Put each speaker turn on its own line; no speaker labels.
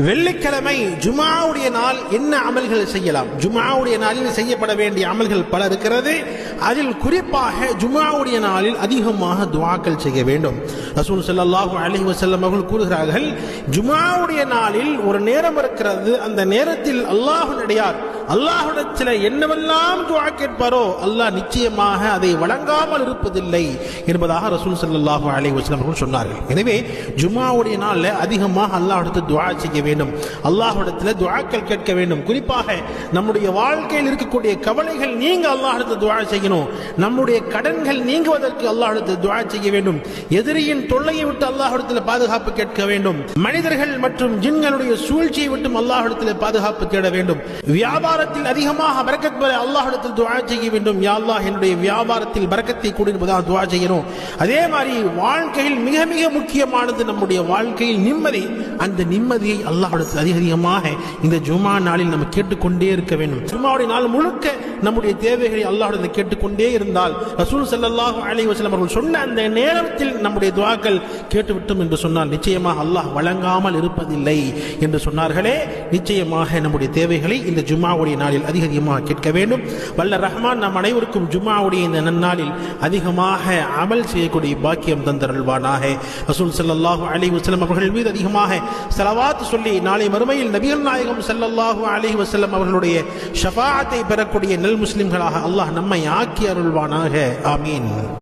வெள்ளிக்கிழமை ஜுமாவுடைய நாள் என்ன அமல்கள் செய்யலாம்? ஜுமாவுடைய நாளில் செய்யப்பட வேண்டிய அமல்கள் பல இருக்கிறது. அதில் குறிப்பாக ஜுமாவுடைய நாளில் அதிகமாக துஆக்கள் செய்ய வேண்டும். ரசூல் ஸல்லல்லாஹு அலைஹி வஸல்லம் அவர்கள் கூறுகிறார்கள், ஜுமாவுடைய நாளில் ஒரு நேரம் இருக்கிறது, அந்த நேரத்தில் அல்லாஹ்விடத்தில் என்னவெல்லாம் துஆ கேட்பாரோ அல்லாஹ் நிச்சயமாக அதை வழங்காமல் இருப்பதில்லை என்பதாக ரசூல் ஸல்லல்லாஹு அலைஹி வஸல்லம் அவர்கள் சொன்னார்கள். எனவே ஜுமாவுடைய நாளில் அதிகமாக அல்லாஹ்விடத்தில் துஆ செய்ய வேண்டும், அல்லாஹ்விடத்தில் துஆக்கள் கேட்க வேண்டும். குறிப்பாக நம்முடைய வாழ்க்கையில் இருக்கக்கூடிய கவலைகள் நீங்க அல்லாஹ்விடத்தில் துஆ செய்யணும். நம்முடைய கடன்கள் நீங்குவதற்கு அல்லாஹ்விடத்தில் துஆ செய்ய வேண்டும். எதிரியின் தொல்லையை விட்டு அல்லாஹ்விடத்தில் பாதுகாப்பு கேட்க வேண்டும். மனிதர்கள் மற்றும் ஜின்களுடைய சூழ்ச்சியை விட்டு அல்லாஹ்விடத்தில் பாதுகாப்பு தேட வேண்டும். வியாபாரத்தில் அதிகமாக பரக்கத் பெற அல்லாஹ்விடத்தில் துஆ செய்ய வேண்டும். யா அல்லாஹ், என்னுடைய வியாபாரத்தில் பரக்கத்தை கொடு என்பதாக துஆ செய்யணும். அதே மாதிரி வாழ்க்கையில் மிக மிக முக்கியமானது நம்முடைய வாழ்க்கையில் நிம்மதி. அந்த நிம்மதியை அல்லாஹ்விடத்தில் அதிகமாக இந்த ஜுமா நாளில் நம்ம கேட்டுக்கொண்டே இருக்க வேண்டும். ஜுமாவுடைய நாள் முழுக்க நம்முடைய தேவைகளை அல்லாஹ்விடத்தில் கேட்டுக்கொண்டே இருந்தால் ரசூல் ஸல்லல்லாஹு அலைஹி வஸல்லம் அவர்கள் சொன்ன அந்த நேரத்தில் நம்முடைய துஆக்கள் கேட்டுவிட்டோம் என்று சொன்னால் நிச்சயமாக அல்லாஹ் வழங்காமல் இருப்பதில்லை என்று சொன்னார்களே. நிச்சயமாக நம்முடைய தேவைகளை இந்த ஜுமாவுடைய நாளில் அதிகமாக கேட்க வேண்டும். வல்ல ரஹ்மான் நம் அனைவருக்கும் ஜுமாவுடைய இந்த நன்னாளில் அதிகமாக அமல் செய்யக்கூடிய பாக்கியம் தந்தருள்வானாக. ரசூல் ஸல்லல்லாஹு அலைஹி வஸல்லம் அவர்கள் மீது அதிகமாக ஸலவாத் சொல்லி நாளை மறுமையில் நபிகள் நாயகம் ஸல்லல்லாஹு அலைஹி வஸல்லம் அவர்களுடைய ஷஃபாஅத்தை பெறக்கூடிய நல் முஸ்லிம்களாக அல்லாஹ் நம்மை ஆக்கி அருள்வானாக. ஆமீன்.